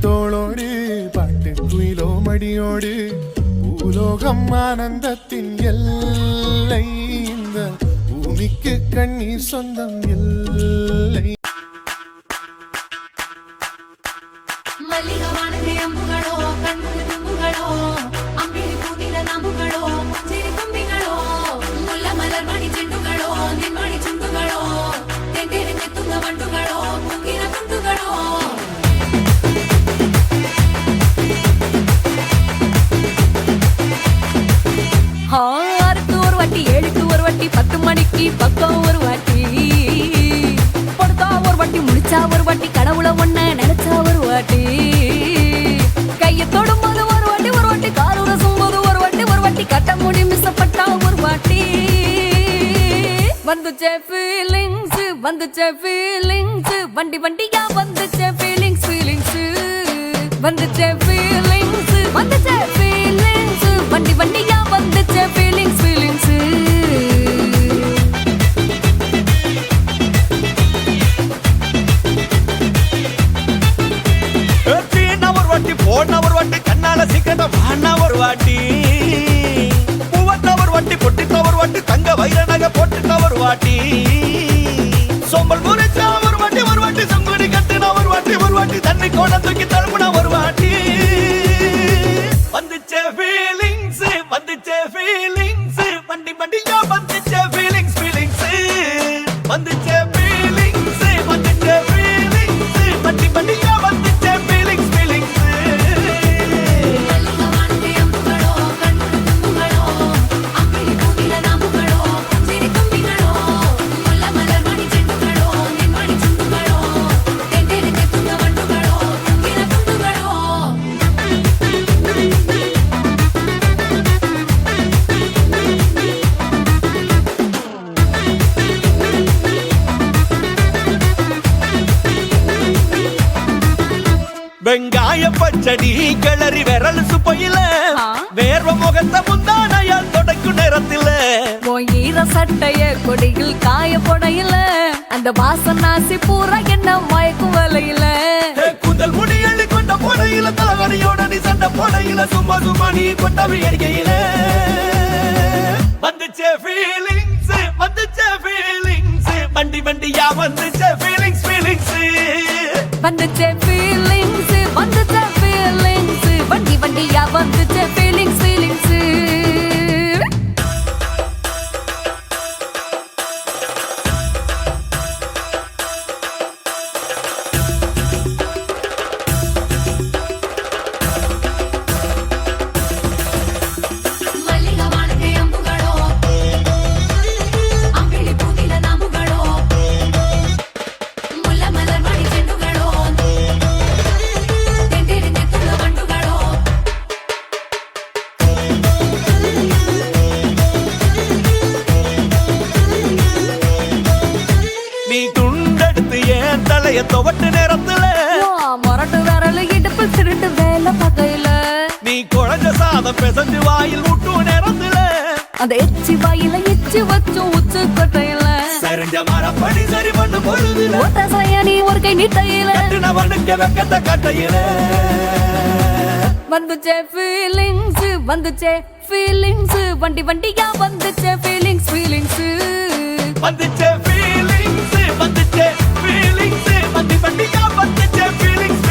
தோளோடு பாட்டு குயிலோ மடியோடு பூலோகம் ஆனந்தத்தின் எல்லை இந்த பூமிக்கு கண்ணீர் சொந்தம் இல்லை. ஒரு வாட்டி 7க்கு ஒரு வாட்டி 10 மணிக்கு பக்கம் ஒரு வாட்டி படுத்தா ஒரு வாட்டி முடிச்சா ஒரு வாட்டி கடவுளை ஒண்ண நினைச்சா ஒரு வாட்டி கைய தொடும் போது ஒரு வாட்டி காரூர சும்போது ஒரு வாட்டி கட்ட முடி மிஸ்ஸப்பட்டா ஒரு வாட்டி வந்துச்சே ஃபீலிங்ஸ் வண்டி வண்டியா வந்துச்சே ஃபீலிங்ஸ் வந்துச்சே ஃபீலிங்ஸ் வண்டி வண்டியா வந்துச்சே ஃபீலிங்ஸ் போன ஒரு வாட்டி கண்ணால சிக்கன வாண்ணா ஒரு வாட்டி பூவத்த ஒரு வாட்டி பொட்டித்த ஒரு வாட்டி தங்க வைர நகை போட்டுட்ட ஒரு வாட்டி சோம்பல் முறைச்சா ஒரு வாட்டி சங்குடி கட்டுனா ஒரு வாட்டி தண்ணி கோண தூக்கி தழுப்புனா ஒரு வாட்டி வந்துச்சே ஃபீலிங்ஸ் வண்டி வண்டியா வந்துச்சே ஃபீலிங்ஸ் வந்துச்சே ஃபீலிங்ஸ் வண்டி வண்டியா வந்துச்சே ஃபீலிங்ஸ் வெங்காய பச்சடி கிளறி விரல் சுப்பையில வேர்வ முகத்த முந்தானையால் தொடக்கும் நேரத்தில ஈர சட்டைய கொடியில் காய போடையில அந்த வாசனாசி பூரா என்ன மயக்கும் வலையில கூந்தல் முடியள்ளி கொண்ட போடையில தலைவரியோட நீ சண்டை போடையில சும்மா நீ கொண்டவி அடிக்கையில வந்துச்சே ஃபீலிங்ஸ் வண்டி வண்டியா வந்துச்சே ஃபீலிங்ஸ் வந்துச்சே ஃபீலிங்ஸ் வண்டி வண்டியா வந்துச்சே ஃபீலிங்ஸ் துவட்டு நேரத்துல மொரட்டு விரல் இடுப்பு திருட்டு வேலை பகையில நீ குழஞ்ச சாதம் பிசைஞ்சு வாயில் விட்டு நேரத்துல அந்த எச்சி வாயில எச்சி வச்சும் உச்சு கொட்டையில சரிஞ்ச மரப்படி சரி பண்ணு பொழுதுல ஓட்ட சையா நீ ஒரு கை நீட்டையில கட்டினவனுக்கு வெக்கத்த கட்டையில வந்துச்சே ஃபீலிங்ஸ் வண்டி வண்டியா வந்துச்சே ஃபீலிங்ஸ் வந்துச்சே ஃபீலிங்ஸ் வண்டி வண்டியா வந்துச்சே ஃபீலிங்ஸ்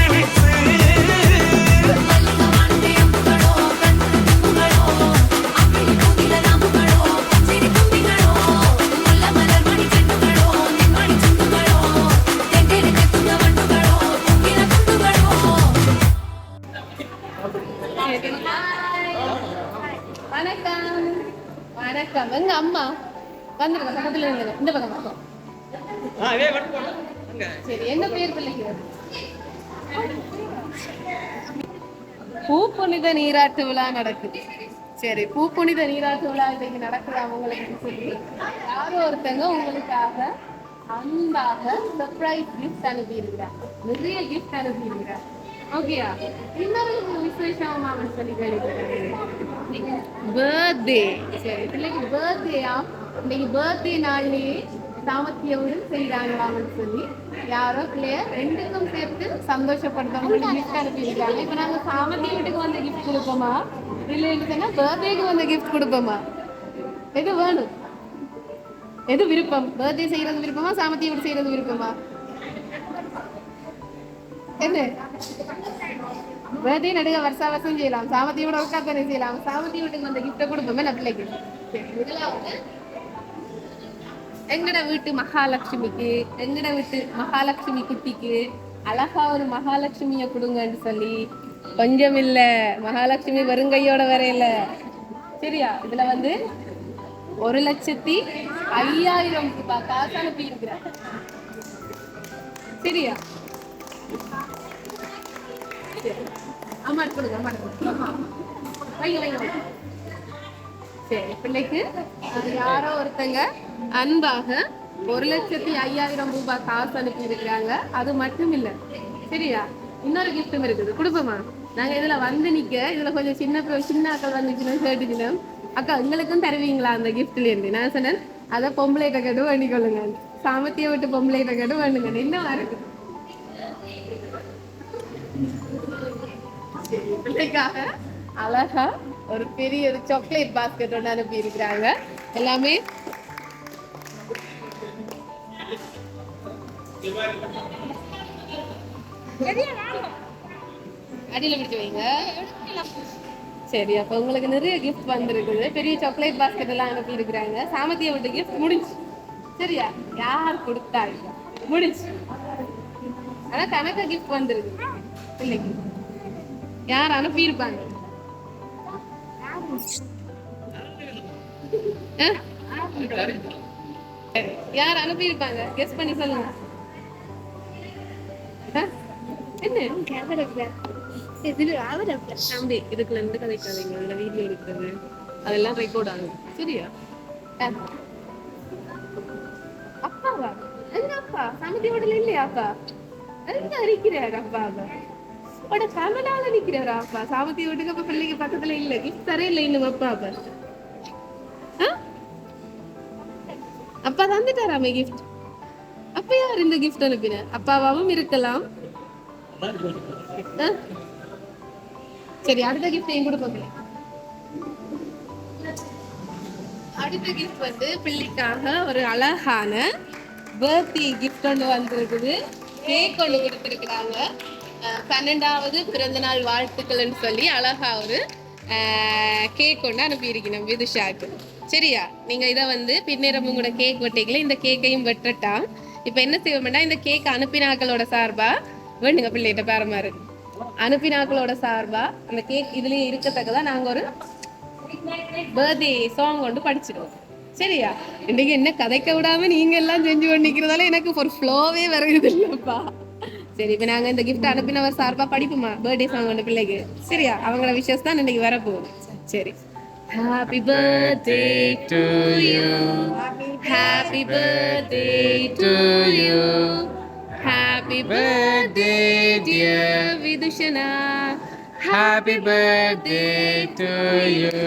வணக்கம் எங்க அம்மா வந்துருங்க பக்கத்துல இருங்க இந்த பக்கம் பக்கம் சரி என்ன பேர் பிள்ளைங்க பூப்புனித நீராட்டு விழா நடக்குது சரி பூப்புனித நீராட்டு விழா இன்னைக்கு நடக்குது அவங்களுக்கு சொல்லி யாரோ ஒருத்தங்க உங்களுக்காக அன்பாக சர்ப்ரைஸ் கிஃப்ட் அனுப்பியிருக்கிறார் நிறைய கிஃப்ட் அனுப்பியிருக்கிறார் ஓகேயா இன்னொரு விசேஷமா சொல்லி கேள்விப்பட்டேன் பர்த்டே சரி பிள்ளைக்கு பர்த்டேயா இன்னைக்கு பர்த்டே நாள்லயே சாமர்த்தியோடு செய்கிறாங்களாம்னு சொல்லி யாரோ பிள்ளைய ரெண்டுக்கும் சேர்த்து சந்தோஷப்படுத்தவங்களுக்கு கிஃப்ட் அனுப்பியிருக்காங்க. இப்போ நாங்கள் சாமர்த்திய வீட்டுக்கு வந்து கிஃப்ட் கொடுப்போமா இல்லைன்னு சொன்னால் பர்த்டேக்கு வந்து கிஃப்ட் கொடுப்போமா? எது வேணும்? எது விருப்பம்? பர்த்டே செய்யறது விருப்பமா சாமர்த்திய வீடு செய்யறது விருப்பமா? என்ன பர்த்டே நடுக வருஷம் செய்யலாம், சாமர்த்திய வீடு ஒர்க்கா தானே செய்யலாம். சாமர்த்திய வீட்டுக்கு வந்து கிஃப்ட்டை கொடுப்போமே நான் பிள்ளைக்கு. முதலாவது எங்கட வீட்டு மகாலட்சுமிக்கு, எங்கட வீட்டு மகாலட்சுமி குட்டிக்கு அழகா ஒரு மகாலட்சுமிய கொடுங்கன்னு சொல்லி கொஞ்சம் இல்ல மகாலட்சுமி வருங்கையோட வரையில சரியா. இதுல வந்து 1,05,000 ரூபாய் காசு அனுப்பி இருக்கிறேன் சரியா. ஆமா கொடுங்க, ஆமா வைங்க வைங்க. சரி பிள்ளைக்கு யாரோ ஒருத்தங்க அன்பாக 1,05,000 ரூபாய் காசு அனுப்பி இருக்கிறாங்க. அது மட்டும் இல்ல சரியா, இன்னொரு கிஃப்டும் இருக்குது கொடுப்போமா? நாங்க இதுல வந்து நிக்க இதுல கொஞ்சம் சின்ன ஆக்கள் வந்துச்சுன்னா கேட்டுச்சுன்னா அக்கா எங்களுக்கும் தருவீங்களா அந்த கிஃப்ட்ல இருந்து? நான் சொன்னேன் அதை பொம்பளைகிட்ட கேட்டு வேண்டிக் கொள்ளுங்க, சாமர்த்திய விட்டு பொம்பளைகிட்ட கேட்டு வேண்டுங்க. இன்னும் இருக்கு பிள்ளைக்காக அழகா ஒரு பெரிய ஒரு சாக்லேட் பாஸ்கெட் ஒன்று அனுப்பி இருக்கிறாங்க. எல்லாமே அடியில பிடிச்சு வைங்க. சரி அப்ப உங்களுக்கு நிறைய கிஃப்ட் வந்திருக்குது. பெரிய சாக்லேட் பாஸ்கெட் எல்லாம் அனுப்பி இருக்கிறாங்க. சாமர்த்திய விட்டு கிஃப்ட் முடிஞ்சு சரியா, யார் கொடுத்தாங்க முடிஞ்சு. ஆனா கணக்க கிஃப்ட் வந்திருக்கு பிள்ளைக்கு. யார் அனுப்பியிருப்பாங்க? யார் அனுப்பியிருப்பாங்க? கெஸ் பண்ணி சொல்லுங்க. என்ன தம்பி இதுக்குள்ள இருந்து கதைக்காதீங்க, இந்த வீடியோ இருக்கிறது அதெல்லாம் ரெக்கார்ட் ஆகும் சரியா. அப்பாவா? எங்க அப்பா சாமர்த்திய வீட்டுல இல்லையா? அப்பா எங்க இருக்கிறாரு? அப்பாவா உட கமலால நிக்கிறாரா? அப்பா சாமர்த்திய வீட்டுக்கு அப்ப பிள்ளைக்கு பக்கத்துல இல்ல, கிஃப்ட் தரே இல்லை இன்னும். அப்பா அப்பா தந்துட்டாராமே கிஃப்ட். அப்ப யார் இந்த கிஃப்ட் அனுப்பின? அப்பாவாவும் இருக்கலாம். சரி அடுத்த கிஃப்ட் எங்க கொடுப்போம். அடுத்த கிஃப்ட் வந்து பிள்ளைக்காக ஒரு அழகான பர்த்டே கிஃப்ட் ஒன்று வந்திருக்குது. கேக் ஒன்று கொடுத்துருக்குறாங்க. 12வது பிறந்த நாள் வாழ்த்துக்கள்னு சொல்லி அழகா ஒரு கேக் கொண்டு அனுப்பியிருக்கணும் விதுஷாக்கு சரியா. நீங்க இதை வந்து பின்னேரம் உங்களோட கேக் வெட்டிக்கல, இந்த கேக்கையும் வெட்டட்டா. இப்ப என்ன செய்வோம்னா இந்த கேக் அனுப்பினாக்களோட சார்பா வேண்டுங்க பிள்ளைகிட்ட பேரமாரு அனுப்பினாக்களோட சார்பா அந்த கேக் இதுலயே இருக்கத்தக்கதான் நாங்க ஒரு பர்த்டே சாங் கொண்டு படிச்சிடுவோம் சரியா. இன்னைக்கு என்ன கதைக்க விடாம நீங்க எல்லாம் செஞ்சு கொண்டிருக்கிறதால எனக்கு ஒரு ஃப்ளோவே வருது இல்லப்பா. சரி இப்ப நாங்க இந்த கிஃப்ட் அனுப்பினவர் சார்பா படிப்போமா பர்த்டே சாங் கொண்டு பிள்ளைக்கு சரியா. அவங்களோட விஷஸ் தான் இன்னைக்கு வரப்போகுது சரி. Happy birthday to you, happy birthday to you, happy birthday dear Vidushana, happy birthday to you,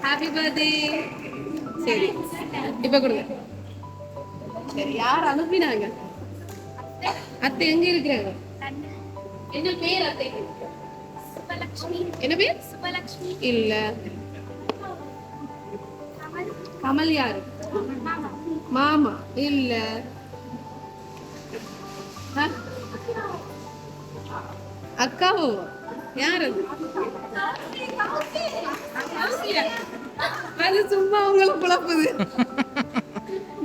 happy birthday. சரி இப்ப கொடுங்க. சரி யார் அனுப்பினாங்க? அத்தை எங்க இருக்கிறாங்க? என்ன பேர் அத்தைக்கு? என்ன பேர்? சுபலட்சுமி இல்ல. கமல் யாரு? மாமா இல்ல. அக்காவோ யாரு? அது சும்மா உங்களை குழப்புது.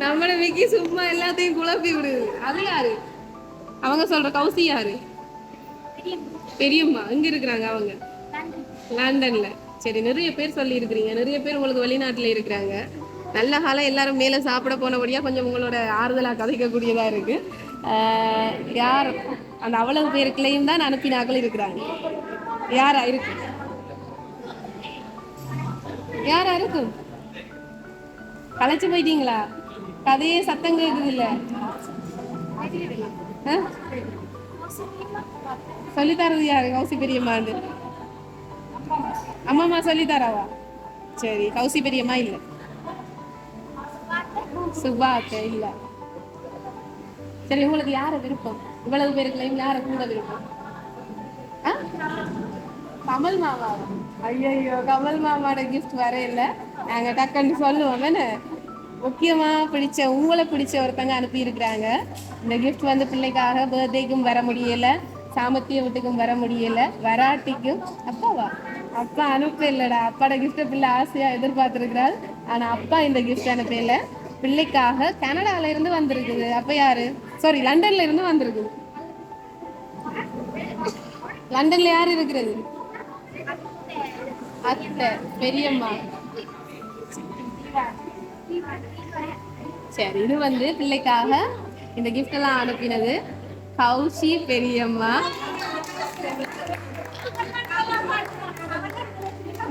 நம்மள விக்கி சும்மா எல்லாத்தையும் குழப்பி விடுது. அது யாரு? அவங்க சொல்ற கௌசி யாரு? பெரியம்மா எங்க இருக்கிறாங்க? அவங்க லண்டன்ல. சரி நிறைய பேர் சொல்லி இருக்கிறீங்க, நிறைய பேர் உங்களுக்கு வெளிநாட்டுல இருக்கிறாங்க. நல்ல காலம் எல்லாரும் மேல சாப்பிட போனபடியா கொஞ்சம் உங்களோட ஆறுதலா கதைக்கக்கூடியதா இருக்கு. யார் அந்த அவ்வளவு பேருக்குள்ளேயும் தான் அனுப்பினாக்கள் இருக்கிறாங்க. யாரா இருக்கு? யாரா இருக்கும்? கலைச்சு போயிட்டீங்களா? கதையே சத்தம் கேக்குது இல்ல. சொல்லித்தரது யாரு? கௌசி பெரியம்மாண்டு அம்மாமா சொல்லித்தராவா? சரி கௌசி பெரியம்மா இல்ல. சுபாக்கு இல்ல. சரி, உங்களுக்கு யார விருப்பம்? இவ்வளவு பேருக்குலையும் யார கூட விருப்பம்? ஆ? கமல் மாமா. ஐயோ, கமல் மாமாவோட கிஃப்ட் வர இல்லை. நாங்க டக்குன்னு சொல்லுவோம். என்ன முக்கியமா உங்களை பிடிச்ச ஒருத்தங்க அனுப்பி இருக்கிறாங்க. இந்த கிஃப்ட் வந்து பிள்ளைக்காக பர்த்டேக்கும் வர முடியல, சாமத்திய வீட்டுக்கும் வர முடியல, வராட்டிக்கும் அப்பாவா அப்பா அனுப்ப இல்லடா. அப்பாட கிஃப்ட பிள்ளை ஆசையா எதிர்பார்த்திருக்கிறாள். ஆனா அப்பா இந்த கிஃப்ட் அனுப்பல. பிள்ளைக்காக கனடால இருந்து வந்திருக்குது. அப்ப யாரு? சாரி, லண்டன்ல இருந்து வந்திருக்குது. லண்டன்ல யாரு இருக்கிறது? அத்தை, பெரியம்மா. சரி, இது வந்து பிள்ளைக்காக இந்த கிஃப்ட் எல்லாம் அனுப்பினது கௌஷி பெரியம்மா.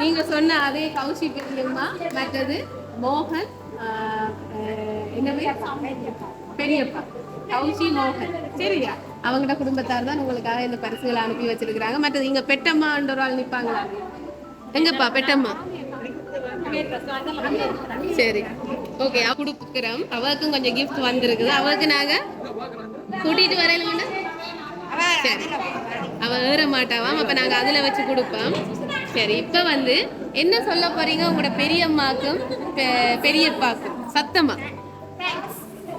நீங்க சொன்ன அதே கௌஷி பெரியம்மா. மற்றது மோகன், பெரியப்பா கௌஷி மோகன். சரியா? அவங்கட குடும்பத்தார் தான் உங்களுக்காக இந்த பரிசுகளை அனுப்பி வச்சிருக்கிறாங்க. மற்றது இங்க பெட்டம்மான்ற ஒரு ஆள் நிப்பாங்களா? எங்கப்பா பெட்டம்மா? சரி, ஓகே, கொடுக்குறோம். அவருக்கும் கொஞ்சம் கிஃப்ட் வந்திருக்குது. அவருக்கு நாங்க கூட்டிட்டு வரையில. சரி, அவ ஏற மாட்டாவாம். அப்ப நாங்க அதுல வச்சு கொடுப்போம். சரி, இப்ப வந்து என்ன சொல்ல போறீங்க உங்களோட பெரியம்மாக்கும் பெரியப்பாக்கும்? சத்தமா.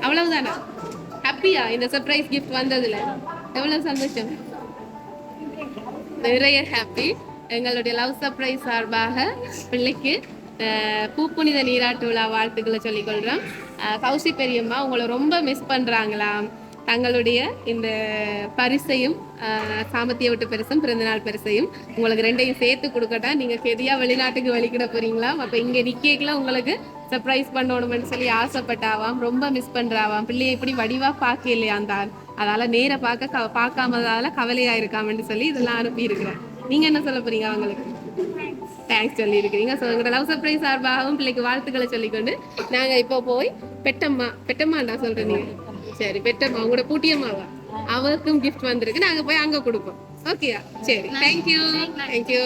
அவ்வளவுதானா? ஹாப்பியா இந்த சர்ப்ரைஸ் கிஃப்ட் வந்ததுல? எவ்வளவு சந்தோஷம். நிறைய ஹாப்பி. எங்களுடைய லவ் சர்ப்ரைஸ் சார்பாக பிள்ளைக்கு பூப்புனித நீராட்டு விழா வாழ்த்துக்களை சொல்லிக்கொள்கிறோம். கௌசி பெரியம்மா உங்களை ரொம்ப மிஸ் பண்ணுறாங்களாம். தங்களுடைய இந்த பரிசையும் சாமத்திய விட்டு பரிசும் பிறந்தநாள் பரிசையும் உங்களுக்கு ரெண்டையும் சேர்த்து கொடுக்கட்டா. நீங்கள் கெதியாக வெளிநாட்டுக்கு வலிக்கிட போறீங்களா? அப்போ இங்கே நிற்கலாம் உங்களுக்கு சர்ப்ரைஸ் பண்ணணும்னு சொல்லி ஆசைப்பட்டாவாம். ரொம்ப மிஸ் பண்ணுறாவாம். பிள்ளையை இப்படி வடிவாக பார்க்க இல்லையா அந்த ஆள். அதால் நேர பார்க்காமதால கவலையாக இருக்காமன்னு சொல்லி இதெல்லாம் அனுப்பியிருக்கிறேன். நீங்கள் என்ன சொல்ல போறீங்க அவங்களுக்கு? தேங்க்ஸ் சொல்லியிருக்கிறீங்க. ஸோ எங்களோட லவ் சர்ப்ரைஸ் சார்பாகவும் பிள்ளைக்கு வாழ்த்துக்களை சொல்லிக்கொண்டு நாங்கள் இப்போ போய் பெட்டம்மாண்டா சொல்கிறீங்க. சரி, பெட்டம்மா உங்களோட பூட்டியம்மாவா? அவருக்கும் கிஃப்ட் வந்திருக்கு. நாங்கள் போய் அங்கே கொடுப்போம். ஓகேயா? சரி, தேங்க்யூ. தேங்க்யூ.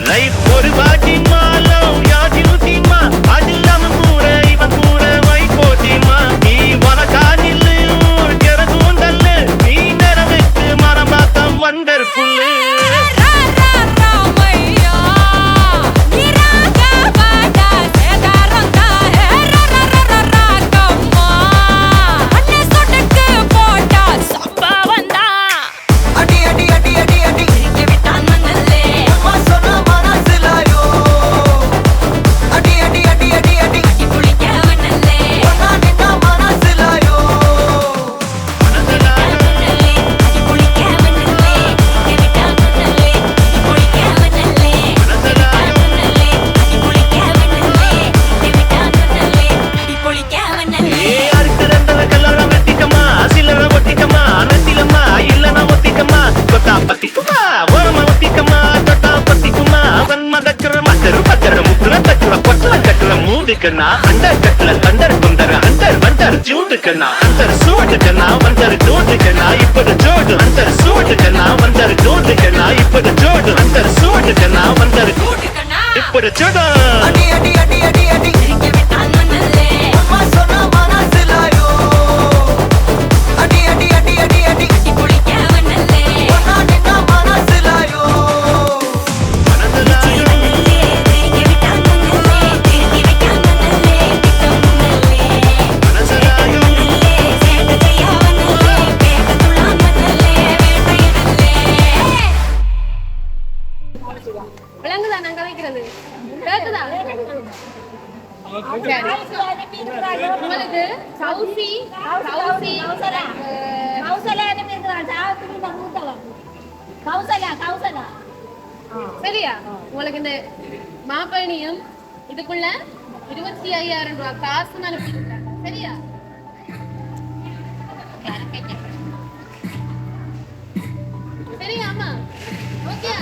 லைஃப் ஒரு பாட்டி மாலம் யாதி ஊத்திமா அது இல்லாம கூட இவன் கூட வை போட்டிமா நீ வனக்கா நில்லு ஜெரதும் தள்ளு நீ நிறவுக்கு மரம் பார்த்தம் வண்டர்ஃபுல்லு अंदर कटल अंदर कुंदर अंदर बंदर जूट करना अंदर सूट करना बंदर डोट करना इपड़ जोड़ अंदर सूट करना बंदर डोट करना इपड़ जोड़ अंदर सूट करना बंदर इपड़ जोड़ अडी अडी अडी अडी अडी के बिटान मनले अम्मा सोना माना सिलायो अडी अडी अडी अडी अडी की पुली क्या मनले वना निना माना सिलायो விளங்குதா நான் கலைக்கிறது கேக்குதா சரி. உங்களுக்கு கௌசி கௌசி சரியா உங்களுக்கு இந்த மாப்பயணியும் இதுக்குள்ள 25,000 ரூபாய் காசு அனுப்பிடுறாங்க சரியா சரியா அம்மா ஓகே